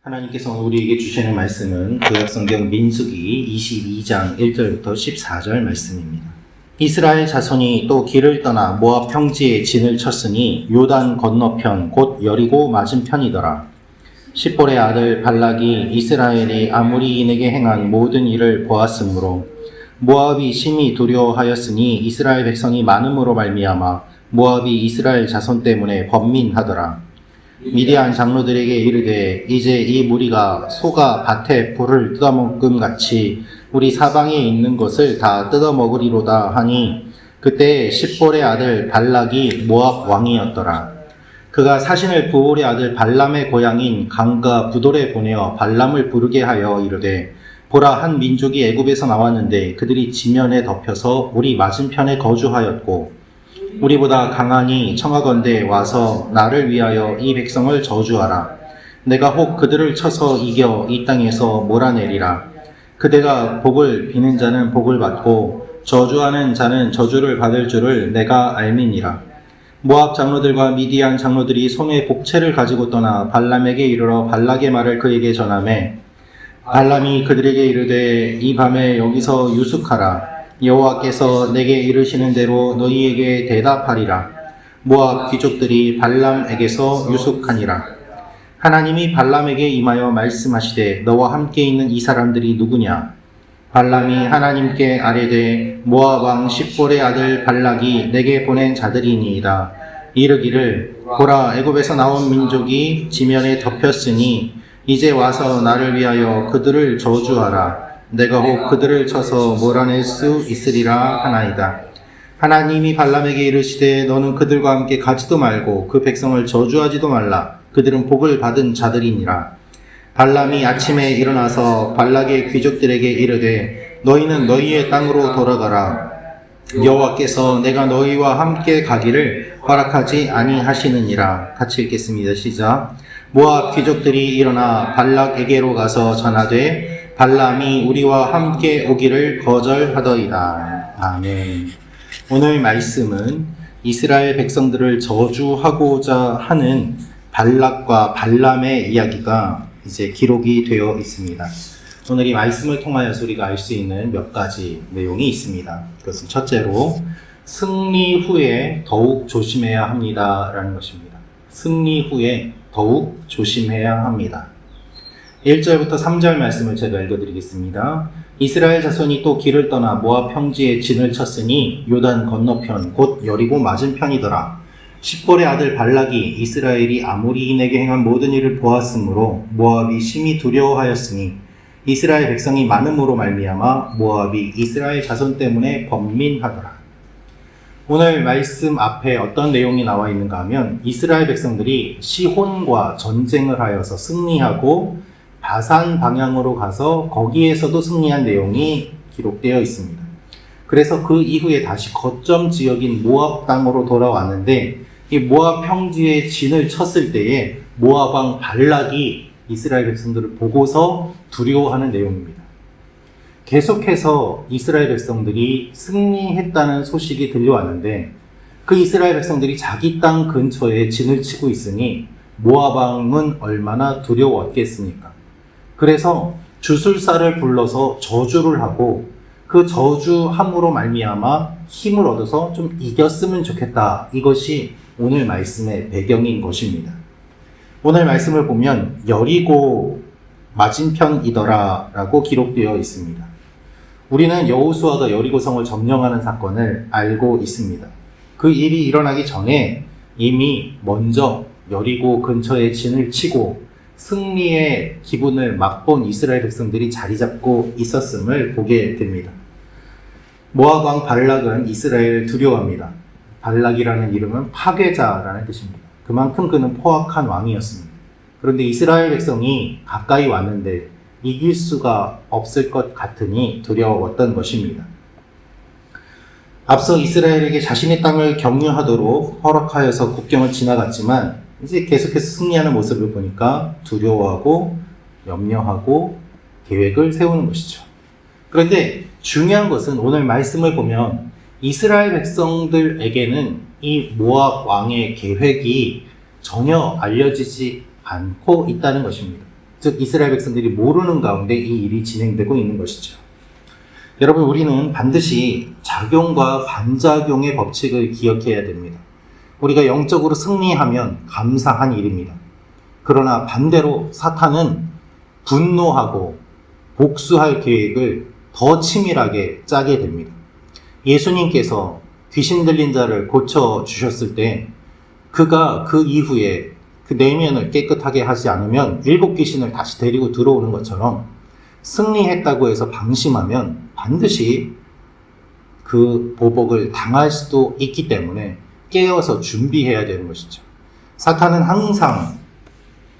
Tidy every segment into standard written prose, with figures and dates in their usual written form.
하나님께서 우리에게 주시는 말씀은 구약성경 민수기 22장 1절부터 14절 말씀입니다. 이스라엘 자손이 또 길을 떠나 모압 평지에 진을 쳤으니 요단 건너편 곧 여리고 맞은편이더라. 십볼의 아들 발락이 이스라엘이 아모리인에게 행한 모든 일을 보았으므로 모압이 심히 두려워하였으니 이스라엘 백성이 많음으로 말미암아 모압이 이스라엘 자손 때문에 번민하더라. 미디안 장로들에게 이르되 이제 이 무리가 소가 밭에 불을 뜯어먹음 같이 우리 사방에 있는 것을 다 뜯어먹으리로다 하니 그때 십볼의 아들 발락이 모압 왕이었더라. 그가 사신을 부올의 아들 발람의 고향인 강가 부돌에 보내어 발람을 부르게 하여 이르되 보라, 한 민족이 애굽에서 나왔는데 그들이 지면에 덮여서 우리 맞은편에 거주하였고 우리보다 강하니 청하건대 와서 나를 위하여 이 백성을 저주하라. 내가 혹 그들을 쳐서 이겨 이 땅에서 몰아내리라. 그대가 복을 비는 자는 복을 받고 저주하는 자는 저주를 받을 줄을 내가 알미니라. 모압 장로들과 미디안 장로들이 손에 복채를 가지고 떠나 발람에게 이르러 발락의 말을 그에게 전하매 발람이 그들에게 이르되 이 밤에 여기서 유숙하라. 여호와께서 내게 이르시는 대로 너희에게 대답하리라. 모압 귀족들이 발람에게서 유숙하니라. 하나님이 발람에게 임하여 말씀하시되 너와 함께 있는 이 사람들이 누구냐? 발람이 하나님께 아뢰되 모압 왕 십볼의 아들 발락이 내게 보낸 자들이니이다. 이르기를 보라, 애굽에서 나온 민족이 지면에 덮였으니 이제 와서 나를 위하여 그들을 저주하라. 내가 혹 그들을 쳐서 몰아낼 수 있으리라 하나이다. 하나님이 발람에게 이르시되 너는 그들과 함께 가지도 말고 그 백성을 저주하지도 말라. 그들은 복을 받은 자들이니라. 발람이 아침에 일어나서 발락의 귀족들에게 이르되 너희는 너희의 땅으로 돌아가라. 여호와께서 내가 너희와 함께 가기를 허락하지 아니하시느니라. 같이 읽겠습니다. 시작. 모압 귀족들이 일어나 발락에게로 가서 전하되 발람이 우리와 함께 오기를 거절하더이다. 아멘. 오늘 말씀은 이스라엘 백성들을 저주하고자 하는 발락과 발람의 이야기가 이제 기록이 되어 있습니다. 오늘 이 말씀을 통하여서 우리가 알 수 있는 몇 가지 내용이 있습니다. 그것은 첫째로 승리 후에 더욱 조심해야 합니다라는 것입니다. 승리 후에 더욱 조심해야 합니다. 1절부터 3절 말씀을 제가 읽어드리겠습니다. 이스라엘 자손이 또 길을 떠나 모압 평지에 진을 쳤으니 요단 건너편 곧 여리고 맞은편이더라. 십볼의 아들 발락이 이스라엘이 아모리인에게 행한 모든 일을 보았으므로 모압이 심히 두려워하였으니 이스라엘 백성이 많음으로 말미암아 모압이 이스라엘 자손 때문에 번민하더라. 오늘 말씀 앞에 어떤 내용이 나와 있는가 하면 이스라엘 백성들이 시혼과 전쟁을 하여서 승리하고 바산 방향으로 가서 거기에서도 승리한 내용이 기록되어 있습니다. 그래서 그 이후에 다시 거점 지역인 모압 땅으로 돌아왔는데 이 모압 평지에 진을 쳤을 때에 모압 왕 발락이 이스라엘 백성들을 보고서 두려워하는 내용입니다. 계속해서 이스라엘 백성들이 승리했다는 소식이 들려왔는데 그 이스라엘 백성들이 자기 땅 근처에 진을 치고 있으니 모압 왕은 얼마나 두려웠겠습니까? 그래서 주술사를 불러서 저주를 하고 그 저주함으로 말미암아 힘을 얻어서 좀 이겼으면 좋겠다. 이것이 오늘 말씀의 배경인 것입니다. 오늘 말씀을 보면 여리고 맞은편이더라 라고 기록되어 있습니다. 우리는 여호수아가 여리고성을 점령하는 사건을 알고 있습니다. 그 일이 일어나기 전에 이미 먼저 여리고 근처에 진을 치고 승리의 기분을 맛본 이스라엘 백성들이 자리 잡고 있었음을 보게 됩니다. 모압 왕 발락은 이스라엘을 두려워합니다. 발락이라는 이름은 파괴자라는 뜻입니다. 그만큼 그는 포악한 왕이었습니다. 그런데 이스라엘 백성이 가까이 왔는데 이길 수가 없을 것 같으니 두려웠던 것입니다. 앞서 이스라엘에게 자신의 땅을 경유하도록 허락하여서 국경을 지나갔지만 이제 계속해서 승리하는 모습을 보니까 두려워하고 염려하고 계획을 세우는 것이죠. 그런데 중요한 것은 오늘 말씀을 보면 이스라엘 백성들에게는 이 모압 왕의 계획이 전혀 알려지지 않고 있다는 것입니다. 즉 이스라엘 백성들이 모르는 가운데 이 일이 진행되고 있는 것이죠. 여러분, 우리는 반드시 작용과 반작용의 법칙을 기억해야 됩니다. 우리가 영적으로 승리하면 감사한 일입니다. 그러나 반대로 사탄은 분노하고 복수할 계획을 더 치밀하게 짜게 됩니다. 예수님께서 귀신 들린 자를 고쳐주셨을 때 그가 그 이후에 그 내면을 깨끗하게 하지 않으면 7 귀신을 다시 데리고 들어오는 것처럼 승리했다고 해서 방심하면 반드시 그 보복을 당할 수도 있기 때문에 깨어서 준비해야 되는 것이죠. 사탄은 항상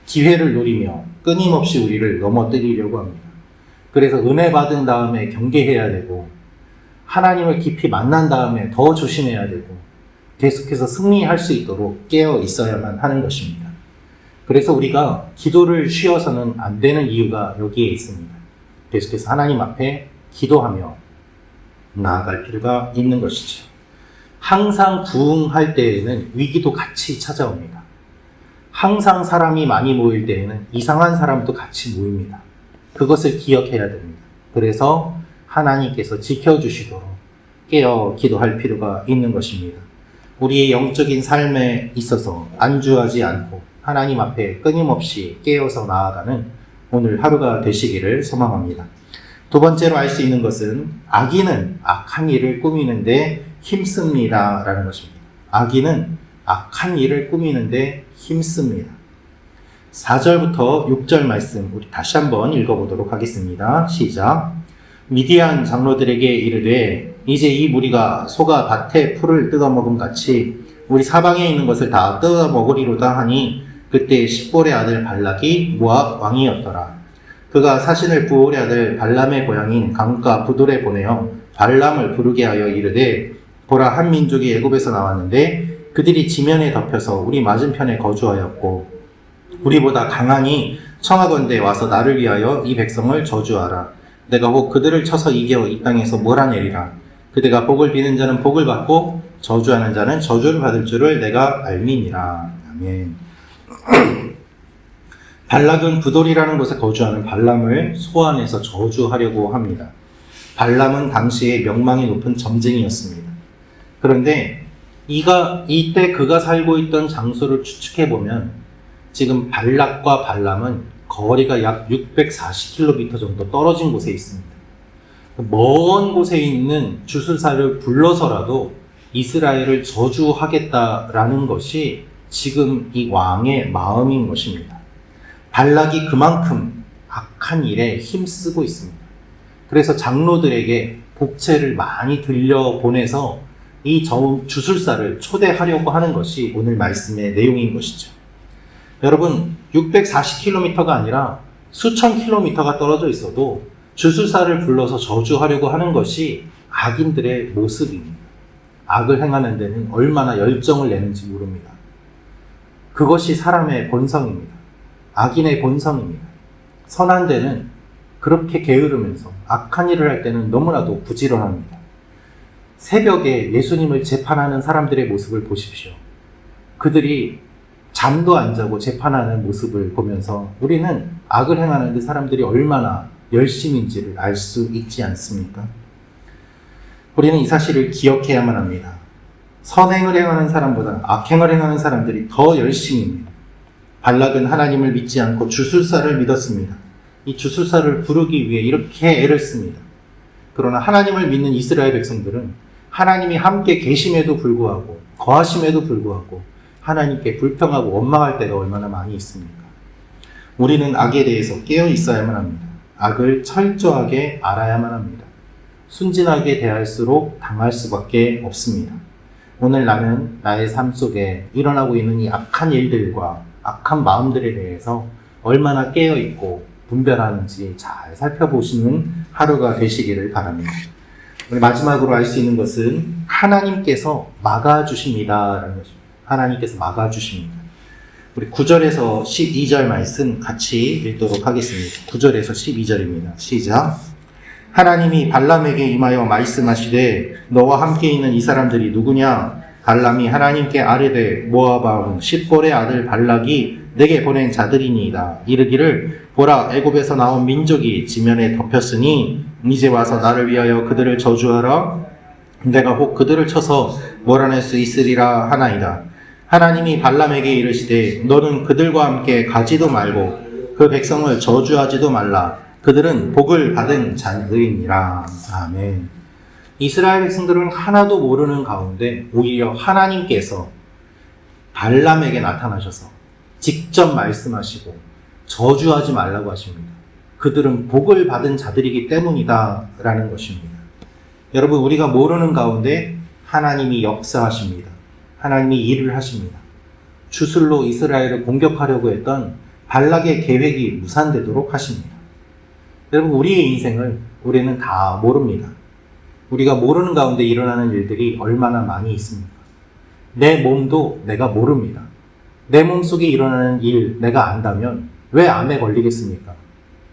기회를 노리며 끊임없이 우리를 넘어뜨리려고 합니다. 그래서 은혜 받은 다음에 경계해야 되고 하나님을 깊이 만난 다음에 더 조심해야 되고 계속해서 승리할 수 있도록 깨어 있어야만 하는 것입니다. 그래서 우리가 기도를 쉬어서는 안 되는 이유가 여기에 있습니다. 계속해서 하나님 앞에 기도하며 나아갈 필요가 있는 것이죠. 항상 부흥할 때에는 위기도 같이 찾아옵니다. 항상 사람이 많이 모일 때에는 이상한 사람도 같이 모입니다. 그것을 기억해야 됩니다. 그래서 하나님께서 지켜주시도록 깨어 기도할 필요가 있는 것입니다. 우리의 영적인 삶에 있어서 안주하지 않고 하나님 앞에 끊임없이 깨어서 나아가는 오늘 하루가 되시기를 소망합니다. 두 번째로 알 수 있는 것은 악인은 악한 일을 꾸미는데 힘씁니다 라는 것입니다. 악인은 악한 일을 꾸미는데 힘씁니다. 4절부터 6절 말씀 우리 다시 한번 읽어보도록 하겠습니다. 시작. 미디안 장로들에게 이르되 이제 이 무리가 소가 밭에 풀을 뜯어먹음 같이 우리 사방에 있는 것을 다 뜯어먹으리로다 하니 그때 십볼의 아들 발락이 모압 왕이었더라. 그가 사신을 부올의 아들 발람의 고향인 강가 부돌에 보내어 발람을 부르게 하여 이르되 보라, 한 민족이 애굽에서 나왔는데 그들이 지면에 덮여서 우리 맞은편에 거주하였고 우리보다 강하니 청하건대 와서 나를 위하여 이 백성을 저주하라. 내가 혹 그들을 쳐서 이겨 이 땅에서 몰아내리라. 그대가 복을 비는 자는 복을 받고 저주하는 자는 저주를 받을 줄을 내가 알미니라. 아멘. 발락은 부돌이라는 곳에 거주하는 발람을 소환해서 저주하려고 합니다. 발람은 당시에 명망이 높은 점쟁이였습니다. 그런데 이때 그가 살고 있던 장소를 추측해보면 지금 발락과 발람은 거리가 약 640km 정도 떨어진 곳에 있습니다. 먼 곳에 있는 주술사를 불러서라도 이스라엘을 저주하겠다라는 것이 지금 이 왕의 마음인 것입니다. 발락이 그만큼 악한 일에 힘쓰고 있습니다. 그래서 장로들에게 복채를 많이 들려보내서 이 주술사를 초대하려고 하는 것이 오늘 말씀의 내용인 것이죠. 여러분, 640km가 아니라 수천 킬로미터가 떨어져 있어도 주술사를 불러서 저주하려고 하는 것이 악인들의 모습입니다. 악을 행하는 데는 얼마나 열정을 내는지 모릅니다. 그것이 사람의 본성입니다. 악인의 본성입니다. 선한 데는 그렇게 게으르면서 악한 일을 할 때는 너무나도 부지런합니다. 새벽에 예수님을 재판하는 사람들의 모습을 보십시오. 그들이 잠도 안 자고 재판하는 모습을 보면서 우리는 악을 행하는데 사람들이 얼마나 열심인지를 알 수 있지 않습니까? 우리는 이 사실을 기억해야만 합니다. 선행을 행하는 사람보다 악행을 행하는 사람들이 더 열심입니다. 발락은 하나님을 믿지 않고 주술사를 믿었습니다. 이 주술사를 부르기 위해 이렇게 애를 씁니다. 그러나 하나님을 믿는 이스라엘 백성들은 하나님이 함께 계심에도 불구하고 거하심에도 불구하고 하나님께 불평하고 원망할 때가 얼마나 많이 있습니까? 우리는 악에 대해서 깨어 있어야만 합니다. 악을 철저하게 알아야만 합니다. 순진하게 대할수록 당할 수밖에 없습니다. 오늘 나는 나의 삶 속에 일어나고 있는 이 악한 일들과 악한 마음들에 대해서 얼마나 깨어있고 분별하는지 잘 살펴보시는 하루가 되시기를 바랍니다. 우리 마지막으로 알 수 있는 것은 하나님께서 막아주십니다라는 것입니다. 하나님께서 막아주십니다. 우리 9절에서 12절 말씀 같이 읽도록 하겠습니다. 9절에서 12절입니다. 시작. 하나님이 발람에게 임하여 말씀하시되 너와 함께 있는 이 사람들이 누구냐? 발람이 하나님께 아뢰되 모압 왕 십볼의 아들 발락이 내게 보낸 자들이니이다. 이르기를 보라, 애굽에서 나온 민족이 지면에 덮였으니 이제 와서 나를 위하여 그들을 저주하라. 내가 혹 그들을 쳐서 몰아낼 수 있으리라 하나이다. 하나님이 발람에게 이르시되 너는 그들과 함께 가지도 말고 그 백성을 저주하지도 말라. 그들은 복을 받은 자들이니라. 아멘. 이스라엘 백성들은 하나도 모르는 가운데 오히려 하나님께서 발람에게 나타나셔서 직접 말씀하시고 저주하지 말라고 하십니다. 그들은 복을 받은 자들이기 때문이다 라는 것입니다. 여러분, 우리가 모르는 가운데 하나님이 역사하십니다. 하나님이 일을 하십니다. 주술로 이스라엘을 공격하려고 했던 발락의 계획이 무산되도록 하십니다. 여러분, 우리의 인생을 우리는 다 모릅니다. 우리가 모르는 가운데 일어나는 일들이 얼마나 많이 있습니까? 내 몸도 내가 모릅니다. 내 몸속에 일어나는 일 내가 안다면 왜 암에 걸리겠습니까?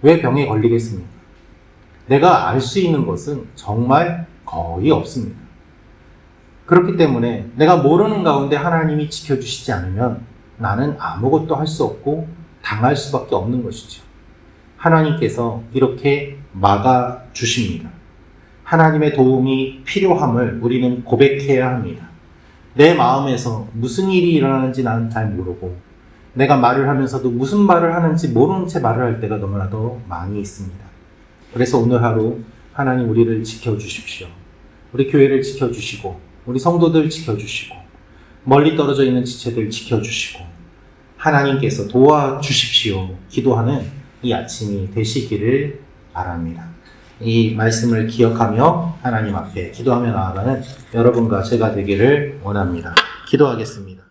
왜 병에 걸리겠습니까? 내가 알 수 있는 것은 정말 거의 없습니다. 그렇기 때문에 내가 모르는 가운데 하나님이 지켜주시지 않으면 나는 아무것도 할 수 없고 당할 수밖에 없는 것이죠. 하나님께서 이렇게 막아주십니다. 하나님의 도움이 필요함을 우리는 고백해야 합니다. 내 마음에서 무슨 일이 일어나는지 나는 잘 모르고 내가 말을 하면서도 무슨 말을 하는지 모르는 채 말을 할 때가 너무나도 많이 있습니다. 그래서 오늘 하루 하나님 우리를 지켜주십시오. 우리 교회를 지켜주시고 우리 성도들 지켜주시고 멀리 떨어져 있는 지체들 지켜주시고 하나님께서 도와주십시오. 기도하는 이 아침이 되시기를 바랍니다. 이 말씀을 기억하며 하나님 앞에 기도하며 나아가는 여러분과 제가 되기를 원합니다. 기도하겠습니다.